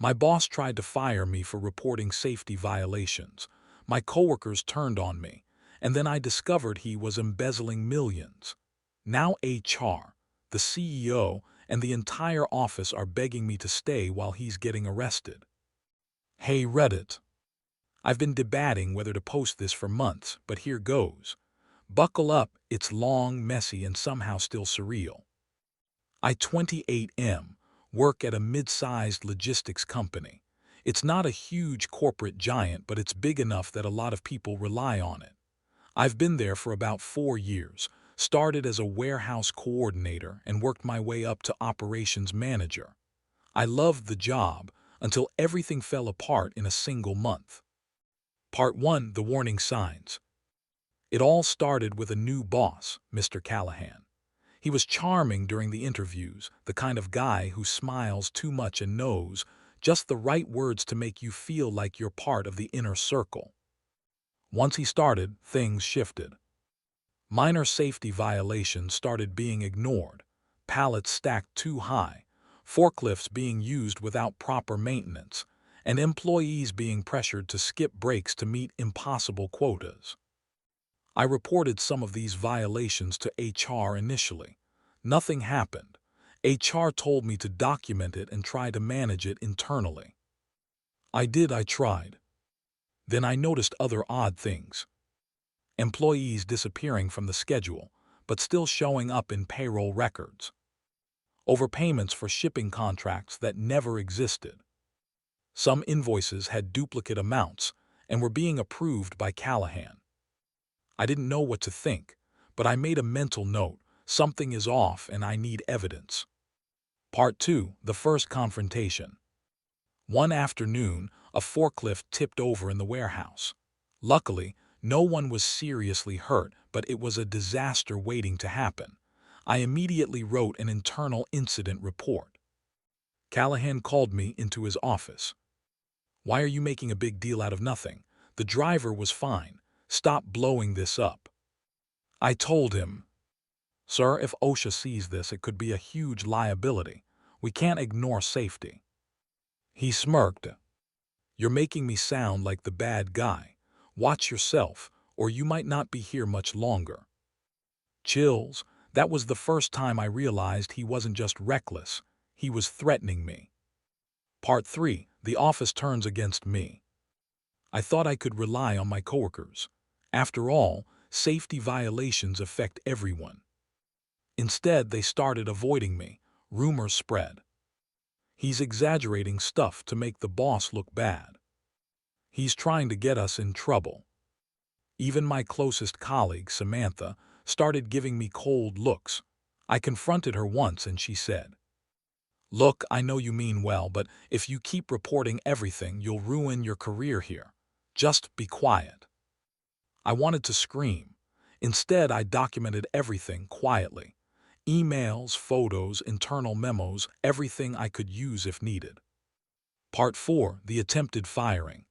My boss tried to fire me for reporting safety violations. My coworkers turned on me, and then I discovered he was embezzling millions. Now HR, the CEO, and the entire office are begging me to stay while he's getting arrested. Hey Reddit. I've been debating whether to post this for months, but here goes. Buckle up, it's long, messy, and somehow still surreal. I 28M, work at a mid-sized logistics company. It's not a huge corporate giant, but it's big enough that a lot of people rely on it. I've been there for about 4 years, started as a warehouse coordinator and worked my way up to operations manager. I loved the job until everything fell apart in a single month. Part 1, The Warning Signs. It all started with a new boss, Mr. Callahan. He was charming during the interviews, the kind of guy who smiles too much and knows just the right words to make you feel like you're part of the inner circle. Once he started, things shifted. Minor safety violations started being ignored, pallets stacked too high, forklifts being used without proper maintenance, and employees being pressured to skip breaks to meet impossible quotas. I reported some of these violations to HR initially. Nothing happened. HR told me to document it and try to manage it internally. I tried. Then I noticed other odd things. Employees disappearing from the schedule, but still showing up in payroll records. Overpayments for shipping contracts that never existed. Some invoices had duplicate amounts and were being approved by Callahan. I didn't know what to think, but I made a mental note: something is off and I need evidence. Part 2, The First Confrontation. One afternoon, a forklift tipped over in the warehouse. Luckily, no one was seriously hurt, but it was a disaster waiting to happen. I immediately wrote an internal incident report. Callahan called me into his office. "Why are you making a big deal out of nothing? The driver was fine. Stop blowing this up." I told him, "Sir, if OSHA sees this, it could be a huge liability. We can't ignore safety." He smirked. "You're making me sound like the bad guy. Watch yourself, or you might not be here much longer." Chills. That was the first time I realized he wasn't just reckless, he was threatening me. Part 3, The Office Turns Against Me. I thought I could rely on my coworkers. After all, safety violations affect everyone. Instead, they started avoiding me. Rumors spread. "He's exaggerating stuff to make the boss look bad. He's trying to get us in trouble." Even my closest colleague, Samantha, started giving me cold looks. I confronted her once and she said, "Look, I know you mean well, but if you keep reporting everything, you'll ruin your career here. Just be quiet." I wanted to scream. Instead, I documented everything quietly. Emails, photos, internal memos, everything I could use if needed. Part 4, The Attempted Firing.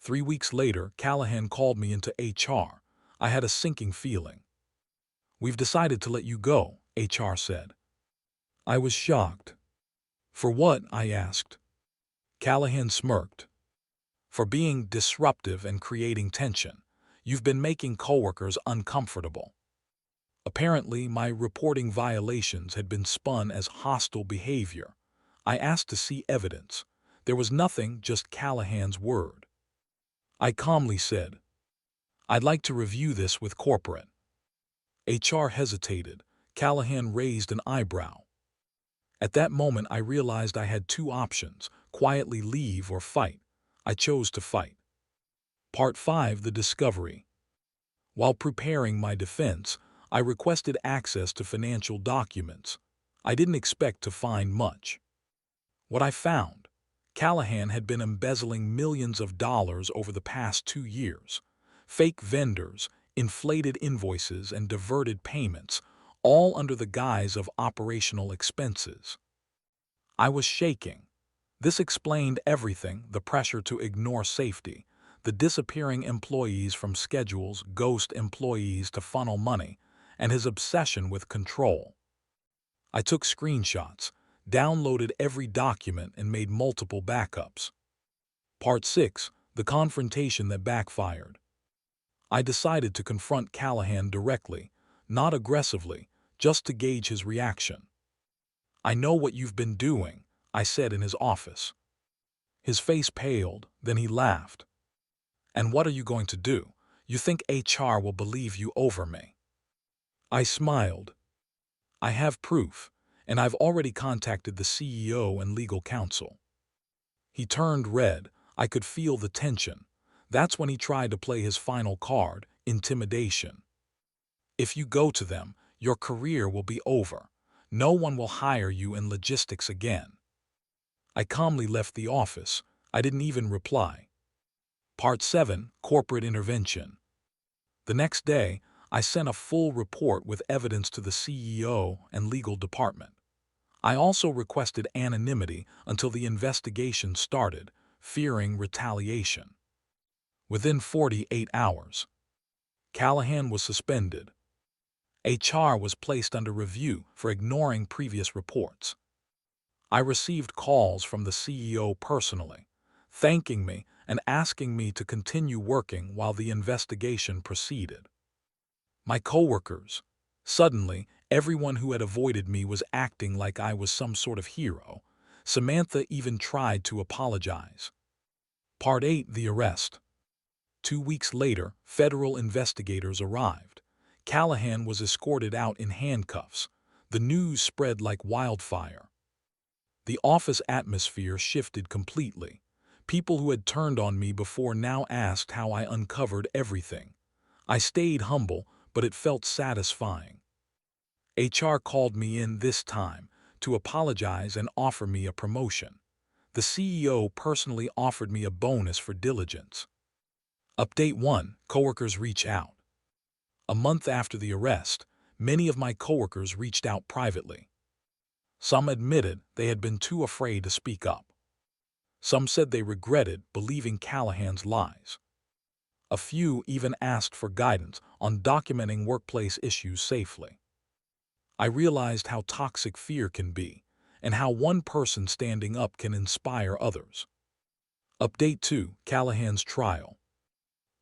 3 weeks later, Callahan called me into HR. I had a sinking feeling. "We've decided to let you go," HR said. I was shocked. "For what?" I asked. Callahan smirked. "For being disruptive and creating tension. You've been making coworkers uncomfortable." Apparently, my reporting violations had been spun as hostile behavior. I asked to see evidence. There was nothing, just Callahan's word. I calmly said, "I'd like to review this with corporate." HR hesitated. Callahan raised an eyebrow. At that moment, I realized I had two options: quietly leave or fight. I chose to fight. Part 5, The Discovery. While preparing my defense, I requested access to financial documents. I didn't expect to find much. What I found: Callahan had been embezzling millions of dollars over the past 2 years. Fake vendors, inflated invoices, and diverted payments, all under the guise of operational expenses. I was shaking. This explained everything: the pressure to ignore safety, the disappearing employees from schedules, ghost employees to funnel money, and his obsession with control. I took screenshots, downloaded every document, and made multiple backups. Part 6. The confrontation that backfired. I decided to confront Callahan directly, not aggressively, just to gauge his reaction. "I know what you've been doing," I said in his office. His face paled, then he laughed. "And what are you going to do? You think HR will believe you over me?" I smiled. "I have proof, and I've already contacted the CEO and legal counsel." He turned red. I could feel the tension. That's when he tried to play his final card, intimidation. "If you go to them, your career will be over. No one will hire you in logistics again." I calmly left the office. I didn't even reply. Part 7. Corporate intervention. The next day, I sent a full report with evidence to the CEO and legal department. I also requested anonymity until the investigation started, fearing retaliation. Within 48 hours, Callahan was suspended. HR was placed under review for ignoring previous reports. I received calls from the CEO personally, thanking me and asking me to continue working while the investigation proceeded. My coworkers. Suddenly, everyone who had avoided me was acting like I was some sort of hero. Samantha even tried to apologize. Part 8. The arrest. 2 weeks later, federal investigators arrived. Callahan was escorted out in handcuffs. The news spread like wildfire. The office atmosphere shifted completely. People who had turned on me before now asked how I uncovered everything. I stayed humble, but it felt satisfying. HR called me in this time to apologize and offer me a promotion. The CEO personally offered me a bonus for diligence. Update 1. Coworkers reach out. A month after the arrest, many of my coworkers reached out privately. Some admitted they had been too afraid to speak up. Some said they regretted believing Callahan's lies. A few even asked for guidance on documenting workplace issues safely. I realized how toxic fear can be, and how one person standing up can inspire others. Update 2. Callahan's trial.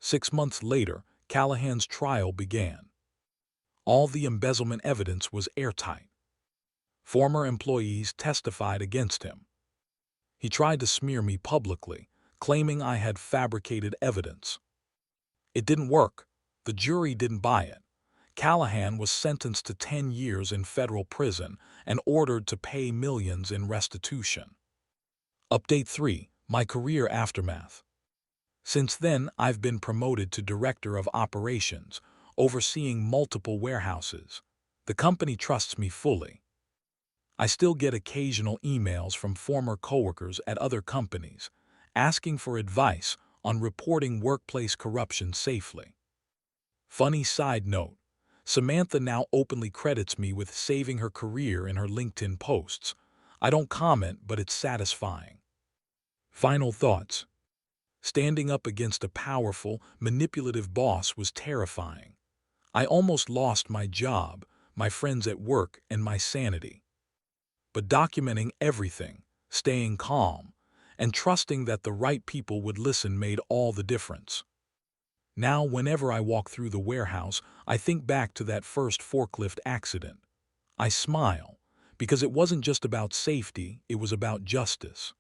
6 months later, Callahan's trial began. All the embezzlement evidence was airtight. Former employees testified against him. He tried to smear me publicly, claiming I had fabricated evidence. It didn't work. The jury didn't buy it. Callahan was sentenced to 10 years in federal prison and ordered to pay millions in restitution. Update 3. My career aftermath. Since then, I've been promoted to Director of Operations, overseeing multiple warehouses. The company trusts me fully. I still get occasional emails from former coworkers at other companies, asking for advice on reporting workplace corruption safely. Funny side note, Samantha now openly credits me with saving her career in her LinkedIn posts. I don't comment, but it's satisfying. Final thoughts. Standing up against a powerful, manipulative boss was terrifying. I almost lost my job, my friends at work, and my sanity. But documenting everything, staying calm, and trusting that the right people would listen made all the difference. Now, whenever I walk through the warehouse, I think back to that first forklift accident. I smile, because it wasn't just about safety, it was about justice.